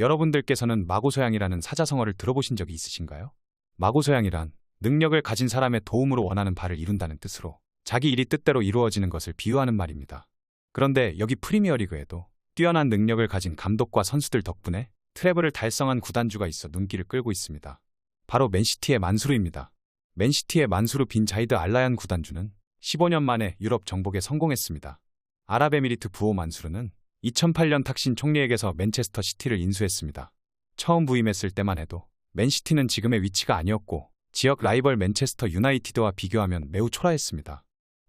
여러분들께서는 마고소양이라는 사자성어를 들어보신 적이 있으신가요? 마고소양이란 능력을 가진 사람의 도움으로 원하는 바를 이룬다는 뜻으로 자기 일이 뜻대로 이루어지는 것을 비유하는 말입니다. 그런데 여기 프리미어리그에도 뛰어난 능력을 가진 감독과 선수들 덕분에 트래블을 달성한 구단주가 있어 눈길을 끌고 있습니다. 바로 맨시티의 만수르입니다. 맨시티의 만수르 빈 자이드 알라얀 구단주는 15년 만에 유럽 정복에 성공했습니다. 아랍에미리트 부호 만수르는 2008년 탁신 총리에게서 맨체스터 시티를 인수했습니다. 처음 부임했을 때만 해도 맨시티는 지금의 위치가 아니었고 지역 라이벌 맨체스터 유나이티드와 비교하면 매우 초라했습니다.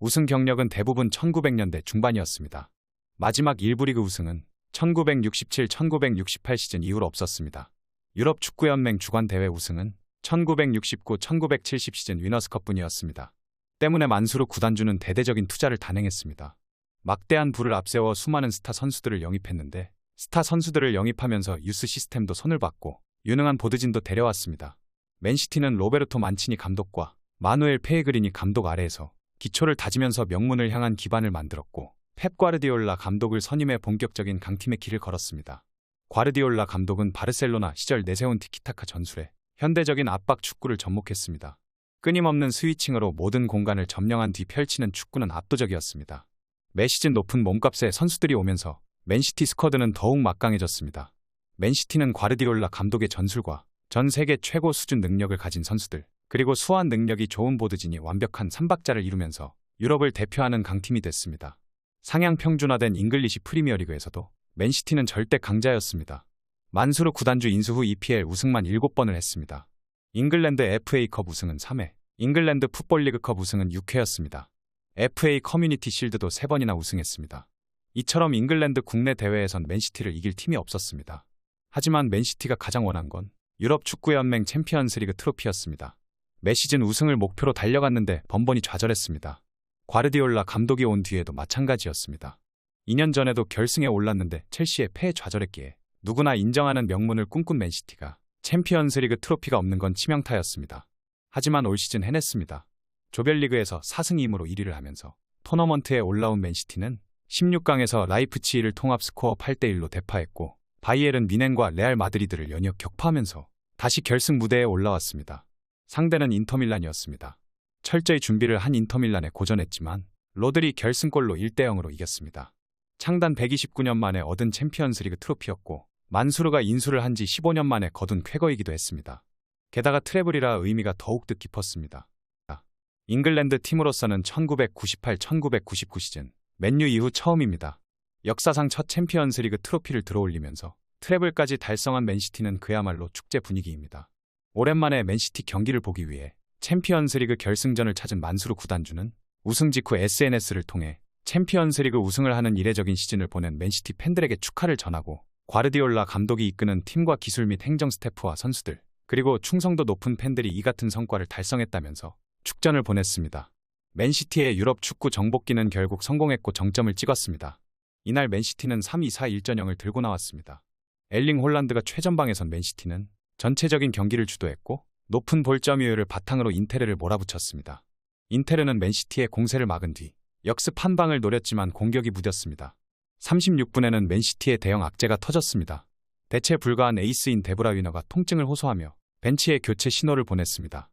우승 경력은 대부분 1900년대 중반이었습니다. 마지막 1부 리그 우승은 1967-1968 시즌 이후로 없었습니다. 유럽 축구연맹 주관 대회 우승은 1969-1970 시즌 위너스컵뿐이었습니다. 때문에 만수르 구단주는 대대적인 투자를 단행했습니다. 막대한 부를 앞세워 수많은 스타 선수들을 영입했는데 스타 선수들을 영입하면서 유스 시스템도 손을 봤고 유능한 보드진도 데려왔습니다. 맨시티는 로베르토 만치니 감독과 마누엘 페이그리니 감독 아래에서 기초를 다지면서 명문을 향한 기반을 만들었고 펩 과르디올라 감독을 선임해 본격적인 강팀의 길을 걸었습니다. 과르디올라 감독은 바르셀로나 시절 내세운 티키타카 전술에 현대적인 압박 축구를 접목했습니다. 끊임없는 스위칭으로 모든 공간을 점령한 뒤 펼치는 축구는 압도적이었습니다. 매 시즌 높은 몸값에 선수들이 오면서 맨시티 스쿼드는 더욱 막강해졌습니다. 맨시티는 과르디올라 감독의 전술과 전 세계 최고 수준 능력을 가진 선수들, 그리고 수완 능력이 좋은 보드진이 완벽한 삼박자를 이루면서 유럽을 대표하는 강팀이 됐습니다. 상향 평준화된 잉글리시 프리미어리그에서도 맨시티는 절대 강자였습니다. 만수르 구단주 인수 후 EPL 우승만 7번을 했습니다. 잉글랜드 FA컵 우승은 3회, 잉글랜드 풋볼리그컵 우승은 6회였습니다. FA 커뮤니티 실드도 3번이나 우승했습니다. 이처럼 잉글랜드 국내 대회에선 맨시티를 이길 팀이 없었습니다. 하지만 맨시티가 가장 원한 건 유럽 축구연맹 챔피언스리그 트로피였습니다. 매 시즌 우승을 목표로 달려갔는데 번번이 좌절했습니다. 과르디올라 감독이 온 뒤에도 마찬가지였습니다. 2년 전에도 결승에 올랐는데 첼시에 패해 좌절했기에 누구나 인정하는 명문을 꿈꾼 맨시티가 챔피언스리그 트로피가 없는 건 치명타였습니다. 하지만 올 시즌 해냈습니다. 조별리그에서 4승 2무로 1위를 하면서 토너먼트에 올라온 맨시티는 16강에서 라이프치히를 통합 스코어 8대1로 대파했고 바이에른 뮌헨과 레알 마드리드를 연이어 격파하면서 다시 결승 무대에 올라왔습니다. 상대는 인터밀란이었습니다. 철저히 준비를 한 인터밀란에 고전했지만 로드리 결승골로 1대0으로 이겼습니다. 창단 129년 만에 얻은 챔피언스리그 트로피였고 만수르가 인수를 한 지 15년 만에 거둔 쾌거이기도 했습니다. 게다가 트래블이라 의미가 더욱 깊었습니다. 잉글랜드 팀으로서는 1998-1999 시즌 맨유 이후 처음입니다. 역사상 첫 챔피언스리그 트로피를 들어올리면서 트래블까지 달성한 맨시티는 그야말로 축제 분위기입니다. 오랜만에 맨시티 경기를 보기 위해 챔피언스리그 결승전을 찾은 만수르 구단주는 우승 직후 SNS를 통해 챔피언스리그 우승을 하는 이례적인 시즌을 보낸 맨시티 팬들에게 축하를 전하고 과르디올라 감독이 이끄는 팀과 기술 및 행정 스태프와 선수들, 그리고 충성도 높은 팬들이 이 같은 성과를 달성했다면서 축전을 보냈습니다. 맨시티의 유럽 축구 정복기는 결국 성공했고 정점을 찍었습니다. 이날 맨시티는 3-2-4-1전형을 들고 나왔습니다. 엘링 홀란드가 최전방에선 맨시티는 전체적인 경기를 주도했고 높은 볼점유율을 바탕으로 인테르를 몰아붙였습니다. 인테르는 맨시티의 공세를 막은 뒤 역습 한 방을 노렸지만 공격이 무뎠습니다. 36분에는 맨시티의 대형 악재가 터졌습니다. 대체 불가한 에이스인 데브라위너가 통증을 호소하며 벤치에 교체 신호를 보냈습니다.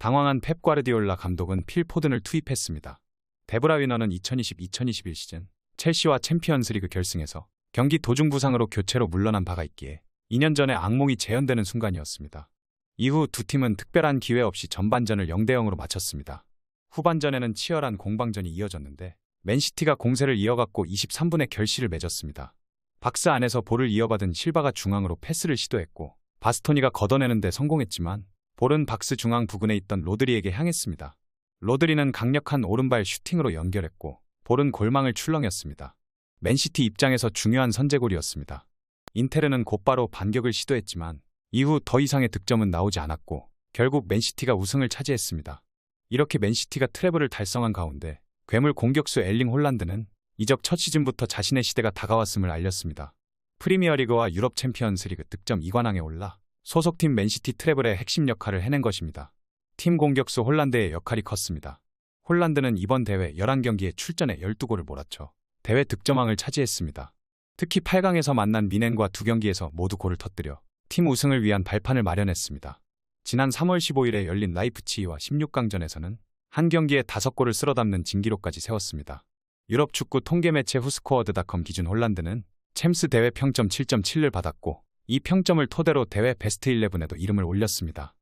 당황한 펩 과르디올라 감독은 필 포든을 투입했습니다. 데브라위너는 2020-2021 시즌 첼시와 챔피언스리그 결승에서 경기 도중 부상으로 교체로 물러난 바가 있기에 2년 전에 악몽이 재현되는 순간이었습니다. 이후 두 팀은 특별한 기회 없이 전반전을 0대0으로 마쳤습니다. 후반전에는 치열한 공방전이 이어졌는데 맨시티가 공세를 이어갔고 23분에 결실을 맺었습니다. 박스 안에서 볼을 이어받은 실바가 중앙으로 패스를 시도했고 바스토니가 걷어내는데 성공했지만 볼은 박스 중앙 부근에 있던 로드리에게 향했습니다. 로드리는 강력한 오른발 슈팅으로 연결했고 볼은 골망을 출렁였습니다. 맨시티 입장에서 중요한 선제골이었습니다. 인테르는 곧바로 반격을 시도했지만 이후 더 이상의 득점은 나오지 않았고 결국 맨시티가 우승을 차지했습니다. 이렇게 맨시티가 트래블을 달성한 가운데 괴물 공격수 엘링 홀란드는 이적 첫 시즌부터 자신의 시대가 다가왔음을 알렸습니다. 프리미어리그와 유럽 챔피언스리그 득점 2관왕에 올라 소속팀 맨시티 트래블의 핵심 역할을 해낸 것입니다. 팀 공격수 홀란드의 역할이 컸습니다. 홀란드는 이번 대회 11경기에 출전해 12골을 몰아쳐 대회 득점왕을 차지했습니다. 특히 8강에서 만난 미넨과 두 경기에서 모두 골을 터뜨려 팀 우승을 위한 발판을 마련했습니다. 지난 3월 15일에 열린 라이프치히와 16강전에서는 한 경기에 5골을 쓸어담는 진기록까지 세웠습니다. 유럽 축구 통계 매체 후스코어드닷컴 기준 홀란드는 챔스 대회 평점 7.7을 받았고 이 평점을 토대로 대회 베스트 11에도 이름을 올렸습니다.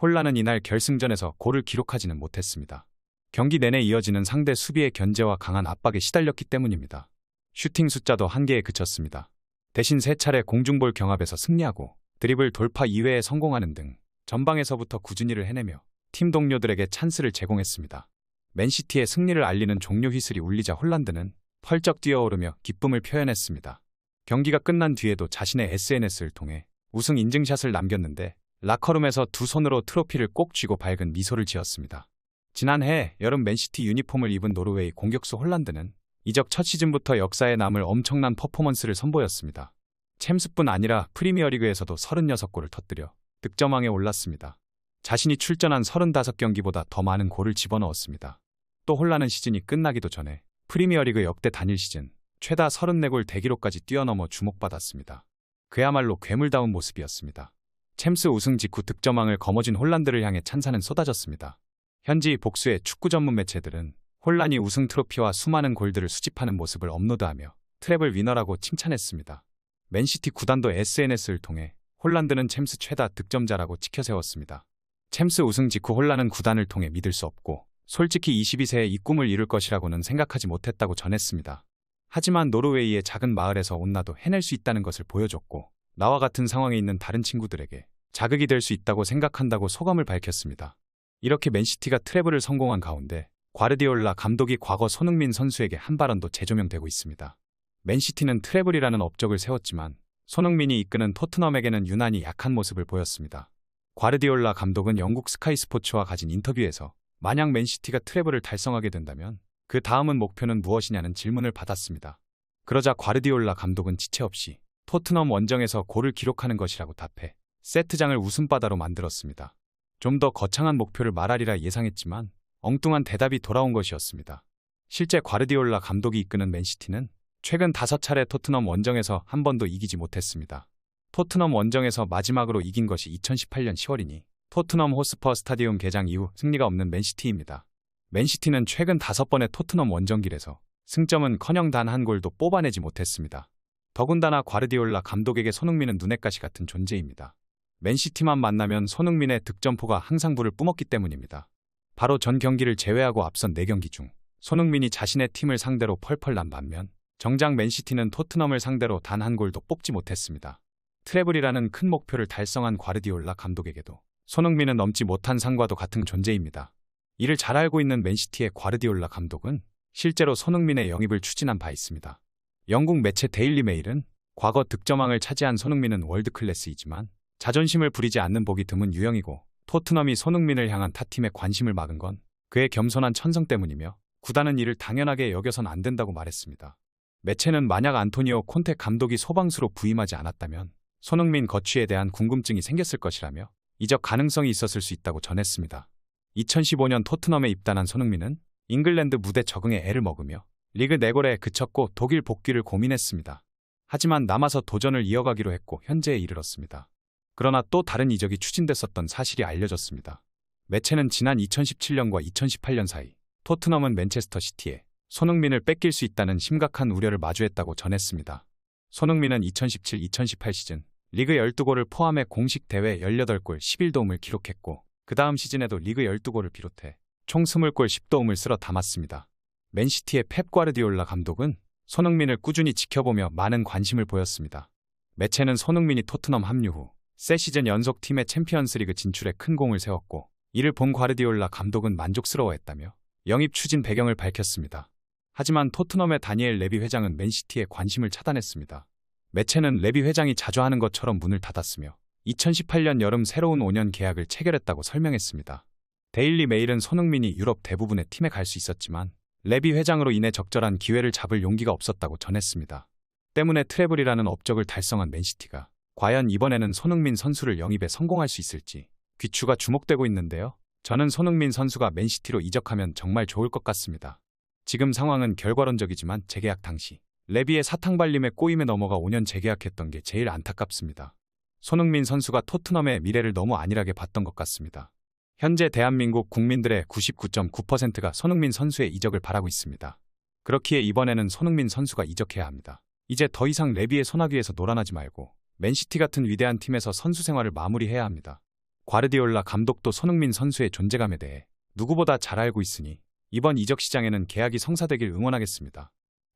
홀란은 이날 결승전에서 골을 기록하지는 못했습니다. 경기 내내 이어지는 상대 수비의 견제와 강한 압박에 시달렸기 때문입니다. 슈팅 숫자도 한개에 그쳤습니다. 대신 3차례 공중볼 경합에서 승리하고 드리블 돌파 이외에 성공하는 등 전방에서부터 꾸준히를 해내며 팀 동료들에게 찬스를 제공했습니다. 맨시티의 승리를 알리는 종료 휘슬이 울리자 홀란드는 펄쩍 뛰어오르며 기쁨을 표현했습니다. 경기가 끝난 뒤에도 자신의 SNS를 통해 우승 인증샷을 남겼는데 라커룸에서 두 손으로 트로피를 꼭 쥐고 밝은 미소를 지었습니다. 지난해 여름 맨시티 유니폼을 입은 노르웨이 공격수 홀란드는 이적 첫 시즌부터 역사에 남을 엄청난 퍼포먼스를 선보였습니다. 챔스뿐 아니라 프리미어리그에서도 36골을 터뜨려 득점왕에 올랐습니다. 자신이 출전한 35경기보다 더 많은 골을 집어넣었습니다. 또 홀란은 시즌이 끝나기도 전에 프리미어리그 역대 단일 시즌 최다 34골 대기록까지 뛰어넘어 주목받았습니다. 그야말로 괴물다운 모습이었습니다. 챔스 우승 직후 득점왕을 거머쥔 홀란드를 향해 찬사는 쏟아졌습니다. 현지 복수의 축구 전문 매체들은 홀란이 우승 트로피와 수많은 골들을 수집하는 모습을 업로드하며 트래블 위너라고 칭찬했습니다. 맨시티 구단도 SNS를 통해 홀란드는 챔스 최다 득점자라고 치켜세웠습니다. 챔스 우승 직후 홀란은 구단을 통해 믿을 수 없고 솔직히 22세에 이 꿈을 이룰 것이라고는 생각하지 못했다고 전했습니다. 하지만 노르웨이의 작은 마을에서 온나도 해낼 수 있다는 것을 보여줬고 나와 같은 상황에 있는 다른 친구들에게 자극이 될 수 있다고 생각한다고 소감을 밝혔습니다. 이렇게 맨시티가 트래블을 성공한 가운데 과르디올라 감독이 과거 손흥민 선수에게 한 발언도 재조명되고 있습니다. 맨시티는 트래블이라는 업적을 세웠지만 손흥민이 이끄는 토트넘에게는 유난히 약한 모습을 보였습니다. 과르디올라 감독은 영국 스카이 스포츠와 가진 인터뷰에서 만약 맨시티가 트래블을 달성하게 된다면 그 다음은 목표는 무엇이냐는 질문을 받았습니다. 그러자 과르디올라 감독은 지체 없이 토트넘 원정에서 골을 기록하는 것이라고 답해 세트장을 웃음바다로 만들었습니다. 좀 더 거창한 목표를 말하리라 예상했지만 엉뚱한 대답이 돌아온 것이었습니다. 실제 과르디올라 감독이 이끄는 맨시티는 최근 5차례 토트넘 원정에서 한 번도 이기지 못했습니다. 토트넘 원정에서 마지막으로 이긴 것이 2018년 10월이니 토트넘 호스퍼 스타디움 개장 이후 승리가 없는 맨시티입니다. 맨시티는 최근 5번의 토트넘 원정길에서 승점은커녕 단 한 골도 뽑아내지 못했습니다. 더군다나 과르디올라 감독에게 손흥민은 눈엣가시 같은 존재입니다. 맨시티만 만나면 손흥민의 득점포가 항상 불을 뿜었기 때문입니다. 바로 전 경기를 제외하고 앞선 4경기 중 손흥민이 자신의 팀을 상대로 펄펄 난 반면 정작 맨시티는 토트넘을 상대로 단 한 골도 뽑지 못했습니다. 트래블이라는 큰 목표를 달성한 과르디올라 감독에게도 손흥민은 넘지 못한 상과도 같은 존재입니다. 이를 잘 알고 있는 맨시티의 과르디올라 감독은 실제로 손흥민의 영입을 추진한 바 있습니다. 영국 매체 데일리 메일은 과거 득점왕을 차지한 손흥민은 월드클래스이지만 자존심을 부리지 않는 보기 드문 유형이고 토트넘이 손흥민을 향한 타팀의 관심을 막은 건 그의 겸손한 천성 때문이며 구단은 이를 당연하게 여겨선 안 된다고 말했습니다. 매체는 만약 안토니오 콘테 감독이 소방수로 부임하지 않았다면 손흥민 거취에 대한 궁금증이 생겼을 것이라며 이적 가능성이 있었을 수 있다고 전했습니다. 2015년 토트넘에 입단한 손흥민은 잉글랜드 무대 적응에 애를 먹으며 리그 4골에 그쳤고 독일 복귀를 고민했습니다. 하지만 남아서 도전을 이어가기로 했고 현재에 이르렀습니다. 그러나 또 다른 이적이 추진됐었던 사실이 알려졌습니다. 매체는 지난 2017년과 2018년 사이 토트넘은 맨체스터 시티에 손흥민을 뺏길 수 있다는 심각한 우려를 마주했다고 전했습니다. 손흥민은 2017-2018 시즌 리그 12골을 포함해 공식 대회 18골 11도움을 기록했고 그 다음 시즌에도 리그 12골을 비롯해 총 20골 10도움을 쓸어 담았습니다. 맨시티의 펩 과르디올라 감독은 손흥민을 꾸준히 지켜보며 많은 관심을 보였습니다. 매체는 손흥민이 토트넘 합류 후 세 시즌 연속 팀의 챔피언스리그 진출에 큰 공을 세웠고 이를 본 과르디올라 감독은 만족스러워했다며 영입 추진 배경을 밝혔습니다. 하지만 토트넘의 다니엘 레비 회장은 맨시티의 관심을 차단했습니다. 매체는 레비 회장이 자주 하는 것처럼 문을 닫았으며 2018년 여름 새로운 5년 계약을 체결했다고 설명했습니다. 데일리 메일은 손흥민이 유럽 대부분의 팀에 갈 수 있었지만 레비 회장으로 인해 적절한 기회를 잡을 용기가 없었다고 전했습니다. 때문에 트래블이라는 업적을 달성한 맨시티가 과연 이번에는 손흥민 선수를 영입에 성공할 수 있을지 귀추가 주목되고 있는데요. 저는 손흥민 선수가 맨시티로 이적하면 정말 좋을 것 같습니다. 지금 상황은 결과론적이지만 재계약 당시 레비의 사탕발림에 꼬임에 넘어가 5년 재계약했던 게 제일 안타깝습니다. 손흥민 선수가 토트넘의 미래를 너무 안일하게 봤던 것 같습니다. 현재 대한민국 국민들의 99.9%가 손흥민 선수의 이적을 바라고 있습니다. 그렇기에 이번에는 손흥민 선수가 이적해야 합니다. 이제 더 이상 레비의 소나기에서 놀아나지 말고 맨시티 같은 위대한 팀에서 선수 생활을 마무리해야 합니다. 과르디올라 감독도 손흥민 선수의 존재감에 대해 누구보다 잘 알고 있으니 이번 이적 시장에는 계약이 성사되길 응원하겠습니다.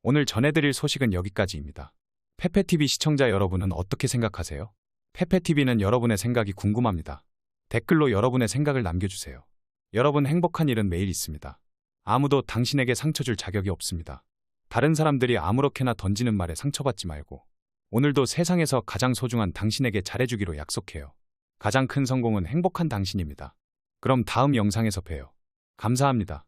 오늘 전해드릴 소식은 여기까지입니다. 페페TV 시청자 여러분은 어떻게 생각하세요? 페페TV는 여러분의 생각이 궁금합니다. 댓글로 여러분의 생각을 남겨주세요. 여러분 행복한 일은 매일 있습니다. 아무도 당신에게 상처 줄 자격이 없습니다. 다른 사람들이 아무렇게나 던지는 말에 상처받지 말고 오늘도 세상에서 가장 소중한 당신에게 잘해주기로 약속해요. 가장 큰 성공은 행복한 당신입니다. 그럼 다음 영상에서 봬요. 감사합니다.